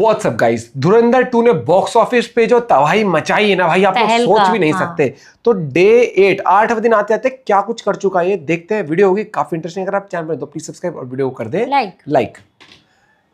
WhatsApp guys, धुरंधर 2 ने box office पे जो तबाही मचाई है ना भाई, आप लोग सोच भी नहीं सकते। तो डे 8वें दिन आते आते क्या कुछ कर चुका है ये देखते हैं। वीडियो होगी काफी इंटरेस्टिंग। अगर आप चैनल पर तो प्लीज सब्सक्राइब और वीडियो को कर दे लाइक।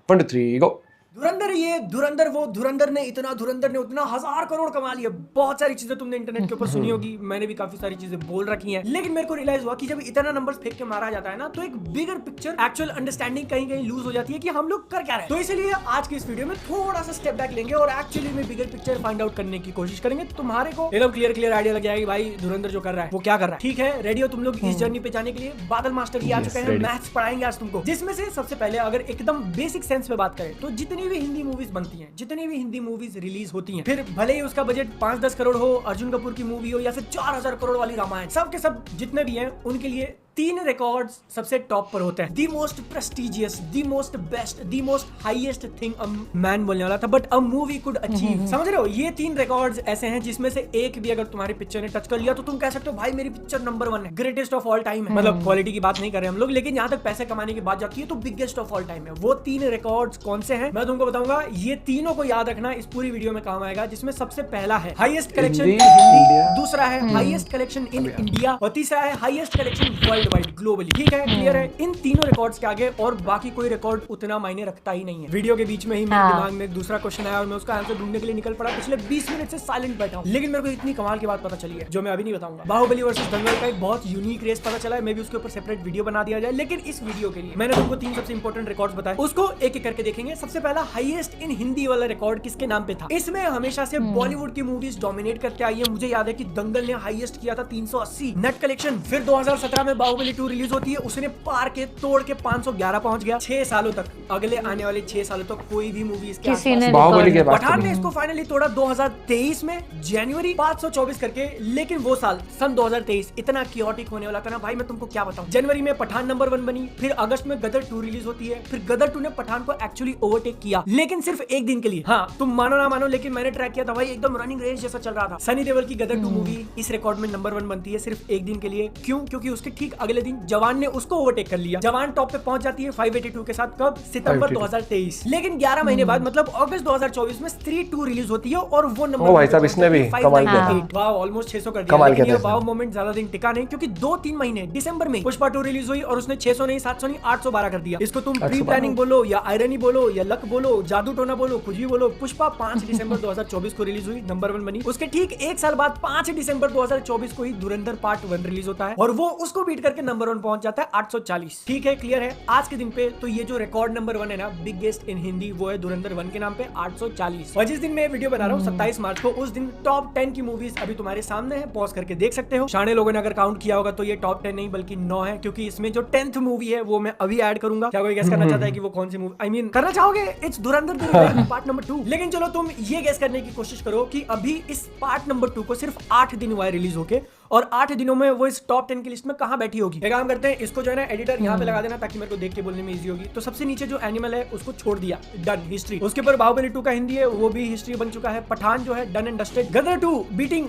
1 2 3 गो। धुरंधर ये, धुरंधर वो, धुरंधर ने इतना, धुरंधर ने उतना, 1000 करोड़ कमा लिया। बहुत सारी चीजें तुमने इंटरनेट के ऊपर सुनी होगी, मैंने भी काफी सारी चीजें बोल रखी हैं। लेकिन मेरे को रियलाइज हुआ कि जब इतना नंबर्स फेंक के मारा जाता है ना, तो एक बिगर पिक्चर, एक्चुअल अंडरस्टैंडिंग कहीं कहीं लूज हो जाती है कि हम लोग कर क्या रहे हैं। तो इसलिए आज की इस वीडियो में थोड़ा सा स्टेप बैक लेंगे और एक्चुअली में बिगर पिक्चर फाइंड आउट करने की कोशिश करेंगे। तुम्हारे को एकदम क्लियर आइडिया लग जाएगा भाई धुरंधर जो कर रहा है वो क्या कर रहा है। ठीक है, रेडी हो तुम लोग इस जर्नी पे जाने के लिए? बादल मास्टर जी आ चुके हैं, मैथ्स पढ़ाएंगे आज तुमको। जिसमें से सबसे पहले अगर एकदम बेसिक सेंस में बात करें तो जितनी भी हिंदी मूवीज बनती हैं, जितनी भी हिंदी मूवीज रिलीज होती हैं, फिर भले ही उसका बजट 5-10 करोड़ हो, अर्जुन कपूर की मूवी हो या फिर 4000 करोड़ वाली रामायण, सब के सब जितने भी हैं उनके लिए 3 रिकॉर्ड्स सबसे टॉप पर होते हैं। The most prestigious, the most best, the most highest thing a man बोलने वाला था, but a movie could achieve. समझ रहे हो? ये 3 रिकॉर्ड्स ऐसे हैं जिसमें से एक भी अगर तुम्हारी पिक्चर ने टच कर लिया तो तुम कह सकते हो भाई मेरी पिक्चर नंबर 1 है, ग्रेटेस्ट ऑफ ऑल टाइम है। मतलब क्वालिटी की बात नहीं कर रहे हम लोग, लेकिन यहाँ तक पैसे कमाने की बात जाती है तो बिगेस्ट ऑफ ऑल टाइम है। वो 3 रिकॉर्ड्स कौन से हैं मैं तुमको बताऊंगा। ये तीनों को याद रखना इस पूरी वीडियो में काम आएगा, जिसमें सबसे पहला है हाईएस्ट कलेक्शन इन हिंदी, दूसरा है हाईएस्ट कलेक्शन इन इंडिया और तीसरा है highest collection world wide globally. ठीक है, क्लियर है? इन तीनों रिकॉर्ड्स के आगे और बाकी कोई रिकॉर्ड उतना मायने रखता ही नहीं है। वीडियो के बीच में ही मेरे दिमाग में दूसरा क्वेश्चन आया और मैं उसका आंसर ढूंढने के लिए निकल पड़ा। पिछले 20 मिनट से साइलेंट बैठा हूं, लेकिन मेरे को इतनी कमाल की बात पता चली है जो मैं अभी नहीं बताऊंगा। बाहुबली वर्सेस दंगल का एक बहुत यूनिक रेस पता चला है, मे भी उसके ऊपर सेपरेट वीडियो बना दिया जाए। लेकिन इस वीडियो के लिए मैंने तुमको 3 सबसे इंपॉर्टेंट रिकॉर्ड्स बताए, उसको एक एक करके देखेंगे। सबसे पहला हाईएस्ट इन हिंदी वाला रिकॉर्ड किसके नाम पे था? इसमें हमेशा से बॉलीवुड की मूवीज डोमिनेट करके आई है। मुझे याद है कि दंगल ने हाईएस्ट किया था 380 नेट कलेक्शन। फिर 2017 में बाहुबली 2 रिलीज होती है, उसने पार के तोड़ के 511 पहुंच गया। 6 सालों तक, अगले आने वाले 6 सालों तक कोई भी मूवी इसके बाहुबली के बाद पठान ने इसको फाइनली तोड़ा 2023 में जनवरी 524 करके। लेकिन वो साल सन 2023 इतना क्योटिक होने वाला था ना भाई, मैं तुमको क्या बताऊं। जनवरी में पठान नंबर 1 बनी, फिर अगस्त में गदर 2 रिलीज होती है, फिर गदर 2 ने पठान को एक्चुअली ओवरटेक किया, लेकिन सिर्फ एक दिन के लिए। हाँ, तुम मानो ना मानो, लेकिन मैंने ट्रैक किया था भाई, एकदम रनिंग रेस जैसा चल रहा था। सनी देओल की गदर 2 मूवी इस रिकॉर्ड में नंबर 1 बनती है सिर्फ एक दिन के लिए। क्यों? क्योंकि उसके ठीक अगले दिन जवान ने उसको ओवरटेक कर लिया। जवान टॉप पे पहुंच जाती है 582 के साथ। कब? सितंबर 2023। लेकिन 11 महीने बाद मतलब अगस्त 2024 में स्त्री 2 रिलीज होती है और वो नंबर भाई साहब इसने भी कमाल किया। वाह, ऑलमोस्ट 600 कर दिया। लेकिन ये वाव मोमेंट ज्यादा दिन टिका नहीं, क्योंकि 2-3 महीने दिसंबर में पुष्पा 2 रिलीज हुई और उसने 600 नहीं, 700 नहीं, 812 कर दिया। इसको तुम प्री प्लानिंग बोलो या आयरनी बोलो या लक बोलो, जादू टोना बोलो, कुछ भी बोलो। पुष्पा 5 दिसंबर 2024 को रिलीज हुई, नंबर 1 बनी। उसके ठीक एक साल बाद 5 दिसंबर 2024 को ही धुरंधर पार्ट 1 रिलीज होता है और वो उसको बीट करके नंबर 1 पहुंच जाता है 840। ठीक है, क्लियर है? आज के दिन पे तो ये जो रिकॉर्ड नंबर 1 है ना, बिगेस्ट इन हिंदी, वो है धुरंधर 1 के नाम पे 840। और जिस दिन मैं वीडियो बना रहा हूँ 27 मार्च को, उस दिन टॉप 10 की मूवीज अभी तुम्हारे सामने है, पॉज करके देख सकते हो। शाणे लोगों ने अगर काउंट किया होगा तो ये टॉप 10 नहीं बल्कि 9 है, क्योंकि इसमें जो 10th मूवी है वो मैं अभी ऐड करूंगा। क्या कोई गेस करना चाहता है कि वो कौन सी मूवी? आई मीन करना चाहोगे? It's Dhurandhar part number 2। लेकिन चलो तुम ये गेस करने की कोशिश करो कि अभी इस पार्ट नंबर 2 को सिर्फ 8 दिन हुआ है रिलीज होके, और 8 दिनों में वो इस टॉप 10 की लिस्ट में कहां बैठी होगी। एक काम करते हैं, इसको जो है ना एडिटर यहाँ पे लगा देना ताकि मेरे को देख के बोलने में इजी होगी। तो सबसे नीचे जो एनिमल है उसको छोड़ दिया, डन, हिस्ट्री। उसके ऊपर बाहुबली 2 का हिंदी है, वो भी हिस्ट्री बन चुका है। पठान जो है done and dusted. Gadar 2 beating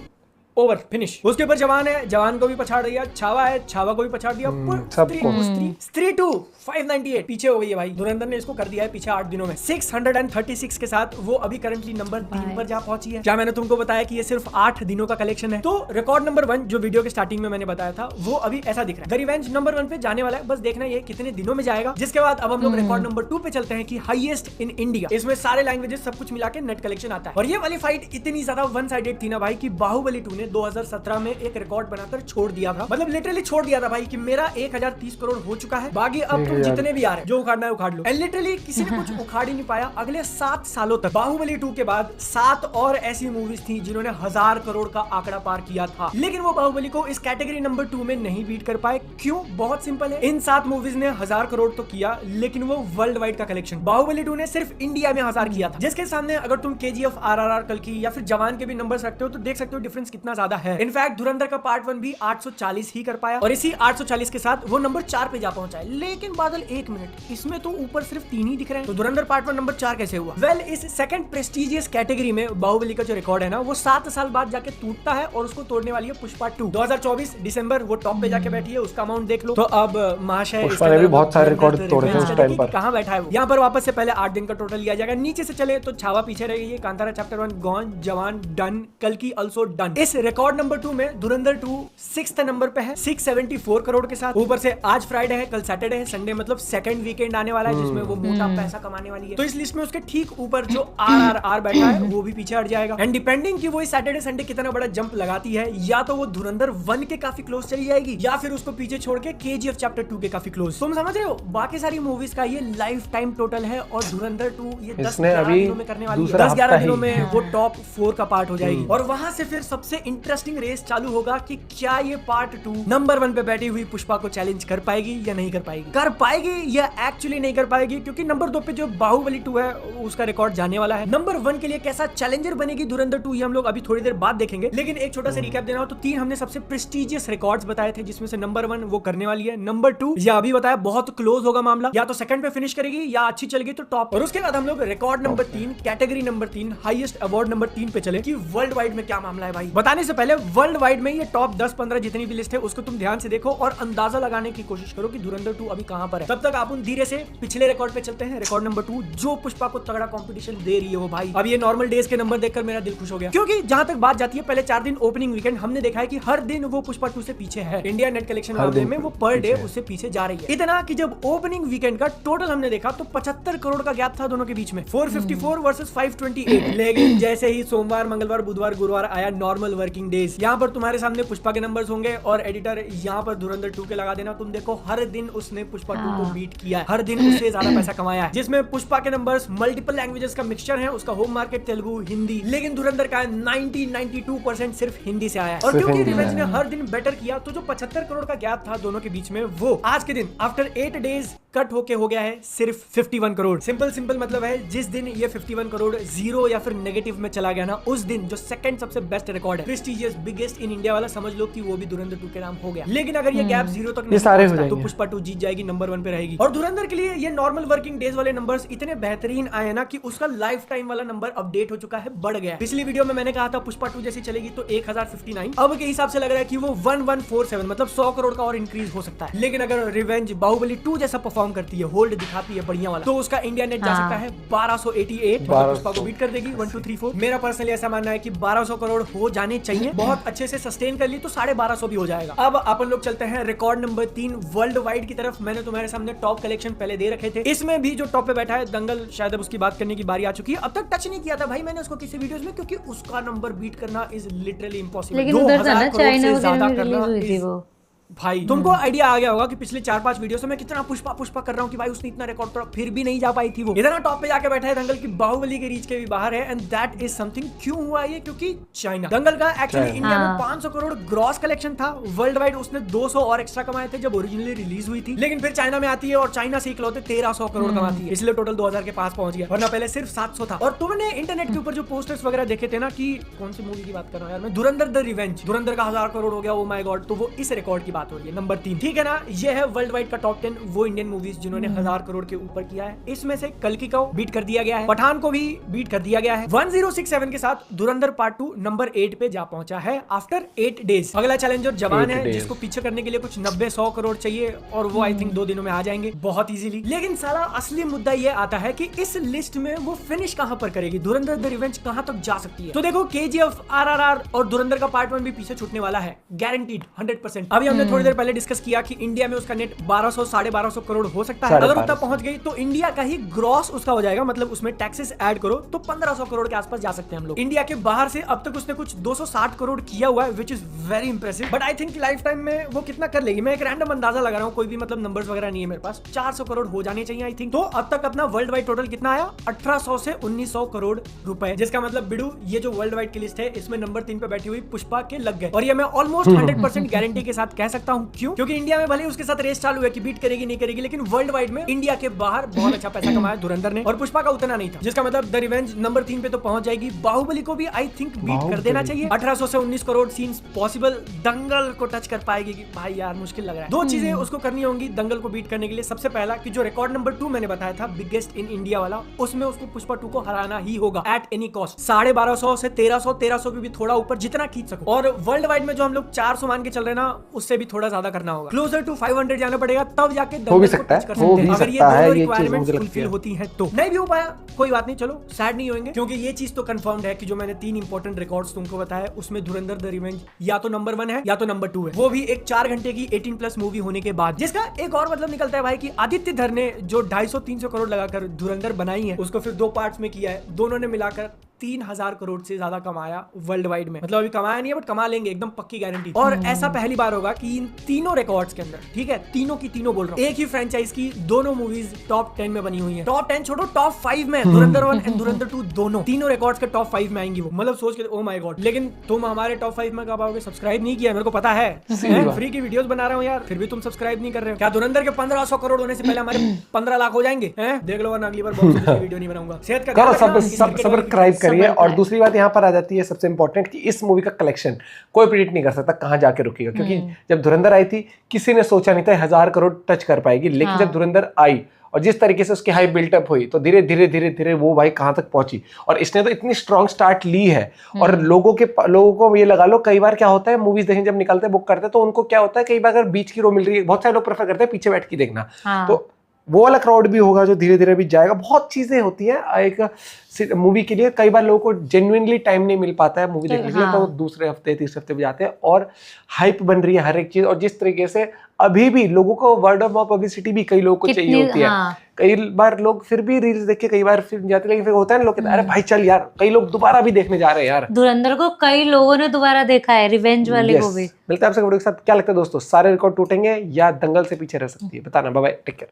over, finish. उसके ऊपर जवान है, जवान को भी पछाड़ दिया। छावा है, छावा को भी पछाड़ दिया। स्त्री 2 598 पीछे हो गई है भाई। धुरंधर ने इसको कर दिया है पीछे 8 दिनों में 636 के साथ। वो अभी करंटली नंबर 3 पर जा पहुंची है। क्या मैंने तुमको बताया कि ये सिर्फ 8 दिनों का कलेक्शन है? तो रिकॉर्ड नंबर 1 जो वीडियो के स्टार्टिंग में मैंने बताया था वो अभी ऐसा दिख रहा है। द रिवेंज नंबर 1 पे जाने वाला है, बस देखना ये कितने दिनों में जाएगा। जिसके बाद अब हम लोग रिकॉर्ड नंबर 2 पे चलते हैं कि हाईएस्ट इन इंडिया। इसमें सारे लैंग्वेजेस सब कुछ मिला के नेट कलेक्शन आता है। और ये वाली फाइट इतनी ज्यादा वन साइडेड थी ना भाई कि बाहुबली 2 ने 2017 में एक रिकॉर्ड बनाकर छोड़ दिया था। मतलब लिटरली छोड़ दिया था भाई कि मेरा 1030 करोड़ हो चुका है, बाकी अब तुम जितने भी आ रहे जो उखाड़ना है उखाड़ लो। एंड लिटरली किसी ने कुछ उखाड़ ही नहीं पाया अगले 7 सालों तक। बाहुबली 2 के बाद 7 और ऐसी मूवीज थी जिन्होंने 1000 करोड़ का आंकड़ा पार किया था, लेकिन वो बाहुबली को इस कैटेगरी नंबर 2 में नहीं बीट कर पाए। क्यों? बहुत सिंपल है, इन 7 मूवीज ने 1000 करोड़ तो किया, लेकिन वो वर्ल्ड वाइड का कलेक्शन। बाहुबली 2 ने सिर्फ इंडिया में 1000 किया था, जिसके सामने अगर तुम KGF, RRR, कल्कि या फिर जवान के भी नंबर्स रखते हो तो देख सकते हो डिफरेंस कितना ज्यादा है। इनफैक्ट धुरंधर का पार्ट 1 भी 840 ही कर पाया और इसी 840 के साथ वो नंबर 4 पे जा पहुंचा है। लेकिन बादल एक मिनट, इसमें तो ऊपर सिर्फ 3 ही दिख रहे हैं, तो धुरंधर पार्ट 1 नंबर 4 कैसे हुआ? वेल, इस सेकंड प्रेस्टिजियस कैटेगरी में बाहुबली का जो रिकॉर्ड है ना, वो 7 साल बाद जाके टूटता है और उसको तोड़ने वाली है पुष्पा 2। 2024 दिसंबर वो टॉप पे जाके बैठी है, उसका अमाउंट देख लो। तो अब महाशय पुष्पा ने भी बहुत सारे रिकॉर्ड तोड़े थे उस टाइम पर। कहां बैठा है वो? यहाँ पर वापस से पहले 8 दिन का टोटल लिया जाएगा। नीचे से चले तो छावा पीछे रह गई है। कांतारा चैप्टर 1 गॉन, जवान डन, कल्कि आल्सो डन। इस रिकॉर्ड नंबर 2 में धुरंधर 2 6th नंबर पे है 674 करोड़ के साथ। ऊपर से आज फ्राइडे है, कल सैटरडे है, संडे मतलब सेकंड वीकेंड आने वाला है जिसमें वो मोटा पैसा कमाने वाली है। तो इस लिस्ट में उसके ठीक ऊपर जो RRR बैठा है वो भी पीछे हट जाएगा। एंड डिपेंडिंग कि वो इस सैटरडे संडे कितना बड़ा जंप लगाती है, या तो वो धुरंधर 1 के काफी क्लोज चली जाएगी या फिर उसको पीछे छोड़ के KGF चैप्टर 2 के काफी क्लोज। तुम समझ रहे हो? बाकी सारी मूवीज का ये लाइफ टाइम टोटल है और धुरंधर 2 ये 10-11 दिनों में करने वाली है। 10-11 दिनों में वो टॉप 4 का पार्ट हो जाएगी और वहां से फिर सबसे इंटरेस्टिंग रेस चालू होगा कि क्या ये पार्ट 2 नंबर 1 पे बैठी हुई पुष्पा को चैलेंज कर पाएगी या नहीं कर पाएगी। कर पाएगी या एक्चुअली नहीं कर पाएगी, क्योंकि नंबर 2 पे जो बाहुबली 2 है उसका रिकॉर्ड जाने वाला है। नंबर 1 के लिए कैसा चैलेंजर बनेगी धुरंधर 2 ये हम लोग अभी थोड़ी देर बाद देखेंगे। लेकिन एक छोटा सा रिकैप देना हो तो 3 हमने सबसे प्रेस्टिजियस रिकॉर्ड्स बताए थे, जिसमें से नंबर 1 वो करने वाली है, नंबर 2 या अभी बताया बहुत क्लोज होगा मामला, या तो सेकंड पे फिनिश करेगी या अच्छी चलेगी तो टॉप। और उसके बाद हम लोग record number 3, category number 3, highest award number 3 पे चले कि वर्ल्ड वाइड में क्या मामला है भाई। बताने से पहले वर्ल्ड वाइड में ये टॉप 10-15 जितनी भी लिस्ट है उसको तुम ध्यान से देखो और अंदाजा लगाने की कोशिश करो कि धुरंधर 2 अभी कहां पर है। तब तक आप धीरे से पिछले रिकॉर्ड पे चलते हैं। रिकॉर्ड नंबर 2 जो पुष्पा को तगड़ा कंपटीशन दे रही है वो भाई। अब ये नॉर्मल डेज के नंबर देखकर मेरा दिल खुश हो गया, क्योंकि जहां तक बात जाती है पहले 4 दिन ओपनिंग वीकेंड हमने देखा है कि हर दिन वो पुष्पा 2 से पीछे है। इंडिया नेट कलेक्शन मामले में वो पर डे उससे पीछे जा रही है। इतना कि जब ओपनिंग वीकेंड का टोटल हमने देखा तो 75 करोड़ का गैप था दोनों के बीच में, 454 वर्सेस 528। लेकिन जैसे ही सोमवार, मंगलवार, बुधवार, गुरुवार आया नॉर्मल वर्किंग डेज, यहाँ पर तुम्हारे सामने पुष्पा के नंबर्स होंगे और एडिटर यहाँ पर धुरंधर 2 के लगा देना। तुम देखो हर दिन उसने पुष्पा 2 को बीट किया है, हर दिन उससे ज्यादा पैसा कमाया है, जिसमें पुष्पा के नंबर्स मल्टीपल लैंग्वेजेस का मिक्सचर है। उसका होम मार्केट तेलुगु, हिंदी, लेकिन धुरंधर का 92% सिर्फ हिंदी से आया है। और क्योंकि रिवेंज ने हर दिन बेटर किया तो जो 75 करोड़ का गैप था दोनों के बीच में वो आज के दिन आफ्टर 8 डेज कट होके हो गया है सिर्फ 51 करोड़। सिंपल मतलब है जिस दिन ये 51 करोड़ जीरो या फिर नेगेटिव में चला गया ना, उस दिन जो सेकंड सबसे बेस्ट रिकॉर्ड है, प्रेस्टिजियस बिगेस्ट इन इंडिया वाला, समझ लो कि वो भी धुरंधर 2 के नाम हो गया। लेकिन अगर ये गैप जीरो तक नहीं पहुंचता तो पुष्पा 2 जीत जाएगी, नंबर 1 पे रहेगी। और धुरंधर के लिए ये नॉर्मल वर्किंग डेज वाले नंबर्स इतने बेहतरीन आए ना कि उसका लाइफ टाइम वाला नंबर अपडेट हो चुका है, बढ़ गया। पिछली वीडियो में मैंने कहा था पुष्पा 2 जैसी चलेगी तो 1059, अब के हिसाब से लग रहा है कि वो 1147 मतलब 100 करोड़ का और इंक्रीज हो सकता है। लेकिन अगर रिवेंज बाहुबली 2 जैसा परफॉर्म करती है, होल्ड दिखाती है बढ़िया वाला, तो उसका इंडिया नेट जा सकता है 1288, पुष्पा को बीट कर देगी 1 2 3 4। मेरा पर्सनली ऐसा मानना है कि 1200 करोड़ हो जाने चाहिए, बहुत अच्छे से सस्टेन कर ली तो 1250 भी हो जाएगा। अब अपन लोग चलते हैं रिकॉर्ड नंबर 3 वर्ल्ड वाइड की तरफ। मैंने तुम्हारे सामने टॉप कलेक्शन पहले दे रखे थे, इसमें भी जो टॉप पे बैठा है दंगल, शायद अब उसकी बात करने की बारी आ चुकी है। अब तक टच नहीं किया था भाई मैंने उसको किसी वीडियोस में, क्योंकि उसका नंबर बीट करना इज लिटरली इम्पॉसिबल। लेकिन उधर था ना चाइना वगैरह में रिलीज हुई थी वो। भाई तुमको आइडिया आ गया होगा कि पिछले 4-5 वीडियो से मैं कितना पुष्पा कर रहा हूँ कि भाई उसने इतना रिकॉर्ड तोड़ा, फिर भी नहीं जा पाई थी वो। इतना टॉप पे जाके बैठा है दंगल की बाहुबली के रीच के भी बाहर है, एंड दैट इज समथिंग। क्यों हुआ ये? क्योंकि चाइना, दंगल का एक्चुअली इंडिया में 500 करोड़ ग्रॉस कलेक्शन था, वर्ल्ड वाइड उसने 200 और एक्स्ट्रा कमाए थे जब ओरिजिनली रिलीज हुई थी। लेकिन फिर चाइना में आती है और चाइना से इकलौते 1300 करोड़ कमाती है, इसलिए टोटल 2000 के पास पहुंच गया, वरना पहले सिर्फ 700 था। और तुमने इंटरनेट के ऊपर जो पोस्टर्स वगैरह देखे थे ना कि कौन सी मूवी की बात कर रहा हूं यार मैं, धुरंधर द रिवेंज, धुरंधर का 1000 करोड़ हो गया, ओ माय गॉड, तो वो इस रिकॉर्ड की बात हो रही है, नंबर 3। ठीक है ना, ये है वर्ल्ड वाइड का टॉप 10 वो इंडियन मूवीज जिन्होंने 1000 करोड़ के ऊपर किया है। इसमें से कल्कि को बीट कर दिया गया है, पठान को भी बीट कर दिया गया है। 1067 के साथ धुरंधर पार्ट 2 नंबर 8 पे जा पहुंचा है आफ्टर 8 डेज। अगला चैलेंजर जवान है, जिसको पीछे करने के लिए कुछ 90-100 करोड़ चाहिए और वो आई थिंक 2 दिनों में आ जाएंगे बहुत इजीली। लेकिन साला असली मुद्दा ये आता है कि इस लिस्ट में वो फिनिश कहां पर करेगी, धुरंधर द रिवेंज कहां तक जा सकती है। तो देखो KGF, RRR और धुरंधर का पार्ट 1 भी पीछे छूटने वाला है, गारंटीड 100%। अभी हमने थोड़ी देर पहले डिस्कस किया कि इंडिया में उसका नेट 1200-1250 करोड़ हो सकता है। अगर उतना पहुंच गई तो इंडिया का ही ग्रॉस उसका हो जाएगा, मतलब उसमें टैक्सेस ऐड करो तो 1500 करोड़ के आसपास जा सकते हैं हम लोग। इंडिया के बाहर से अब तक उसने कुछ 260 करोड़ किया हुआ है, which is very impressive. But I think life time में वो कितना कर लेगी, मैं एक रैंडम अंदाजा लगा रहा हूं, कोई भी मतलब नंबर्स वगैरह नहीं है मेरे पास, 400 करोड़ हो जाने चाहिए आई थिंक। तो अब तक अपना वर्ल्ड वाइड टोटल कितना आया, 1800 से 1900 करोड़ रुपए, जिसका मतलब बिडू ये जो वर्ल्ड वाइड की लिस्ट है इसमें नंबर 3 पे बैठी हुई पुष्पा के लग गए। और ये मैं ऑलमोस्ट 100% गारंटी के साथ कह सकता हूँ क्यों, क्योंकि इंडिया में भले ही उसके साथ रेस चालू है कि बीट करेगी नहीं करेगी, लेकिन वर्ल्ड वाइड में इंडिया के बाहर बहुत अच्छा पैसा कमाया धुरंधर ने, और पुष्पा का उतना नहीं था, जिसका मतलब द रिवेंज नंबर 3 पे तो पहुंच जाएगी। बाहुबली को भी आई थिंक बीट कर देना चाहिए। 1800 से 19 करोड़ सीन्स पॉसिबल। दंगल को टच कर पाएगी कि भाई यार मुश्किल लग रहा है। दो चीजें उसको करनी होंगी दंगल को बीट करने के लिए। सबसे पहला कि जो रिकॉर्ड नंबर 2 मैंने बताया था बिगेस्ट इन इंडिया वाला, उसमें उसको पुष्पा 2 को हराना ही होगा एट एनी कॉस्ट। 1250 से 1300 भी थोड़ा ऊपर जितना खींच सको, और वर्ल्ड वाइड में जो हम लोग 400 मान के चल रहे हैं ना, उससे भी थोड़ा ज्यादा करना होगा। क्लोजर टू 500 जाना पड़ेगा, तब जाके दंगल को टच कर सकते हैं। अगर ये दोनों रिक्वायरमेंट्स फुलफिल होती है तो। नहीं भी हो पाया कोई बात नहीं, चलो सैड नहीं होंगे, क्योंकि ये चीज तो कंफर्म्ड है कि जो मैंने 3 इंपॉर्टेंट रिकॉर्ड्स तुमको बताया उसमें धुरंधर द रिवेंज या तो नंबर 1 है या तो नंबर 2 है, वो भी एक 4 घंटे की 18+ मूवी होने के बाद। जिसका एक और मतलब निकलता है भाई कि आदित्य धर ने जो 250-300 करोड़ लगाकर धुरंधर बनाई है, उसको फिर 2 पार्ट्स में किया है, दोनों ने मिलाकर 3000 करोड़ से ज्यादा कमाया वर्ल्ड वाइड में। मतलब अभी कमाया नहीं है बट कमा लेंगे, एकदम पक्की गारंटी। और ऐसा पहली बार होगा कि इन तीनों रिकॉर्ड्स के अंदर, ठीक है, तीनों की तीनों बोल रहा हूं, एक ही फ्रेंचाइज की दोनों मूवीज टॉप 10 में बनी हुई है। टॉप 10 छोड़ो, टॉप 5 में धुरंधर 1 एंड धुरंधर 2 दोनों तीनों रिकॉर्ड्स के टॉप 5 में आएंगी वो। मतलब सोच के ओ माय गॉड। लेकिन तुम हमारे टॉप 5 में कब आओगे? सब्सक्राइब नहीं किया, मेरे को पता है, फ्री की वीडियोस बना रहा हूं यार, फिर भी तुम सब्सक्राइब नहीं कर रहे हो। क्या धुरंधर के 1500 करोड़ होने से पहले हमारे 15 लाख हो जाएंगे? देख लो, वरना अगली बार बॉक्स ऑफिस की वीडियो नहीं बनाऊंगा। सेहत का सब्सक्राइब करिए। और दूसरी बात यहाँ पर आ जाती है सबसे इंपॉर्टेंट कि इस मूवी का कलेक्शन कोई प्रिडिक्ट नहीं कर सकता कहाँ जाके रुकेगा, क्योंकि जब धुरंधर आई थी किसी ने सोचा नहीं था 1000 करोड़ टच कर पाएगी, लेकिन जब धुरंधर आई और जिस तरीके से उसकी हाई बिल्टअप हुई तो धीरे धीरे वो भाई कहाँ तक पहुंची। और इसने तो इतनी स्ट्रॉन्ग स्टार्ट ली है। और लोगों को ये लगा लो, कई बार क्या होता है मूवीज देखने जब निकलते हैं बुक करते हैं तो उनको क्या होता है, कई बार अगर बीच की रो मिल रही है, बहुत सारे लोग प्रेफर करते हैं पीछे बैठ के देखना, तो वो वाला क्राउड भी होगा जो धीरे धीरे भी जाएगा। बहुत चीजें होती हैं एक मूवी के लिए। कई बार लोगों को जेन्युइनली टाइम नहीं मिल पाता है मूवी देखने के लिए, तो दूसरे हफ्ते तीसरे हफ्ते भी जाते हैं। और हाइप बन रही है हर एक चीज, और जिस तरीके से अभी भी लोगों को वर्ड ऑफ माउथ पब्लिसिटी भी कई लोगों को चाहिए होती है। कई बार लोग फिर भी रील्स देख के कई बार फिल्म जाते, लेकिन फिर होता है ना, लोग कहते हैं अरे भाई चल यार, कई लोग दोबारा भी देखने जा रहे हैं यार। धुरंधर को कई लोगों ने दोबारा देखा है, रिवेंज वाले को भी। मिलते हैं आपसे वीडियो के साथ। क्या लगता है दोस्तों, सारे रिकॉर्ड टूटेंगे या दंगल से पीछे रह सकती है? बताना। Bye bye, take care.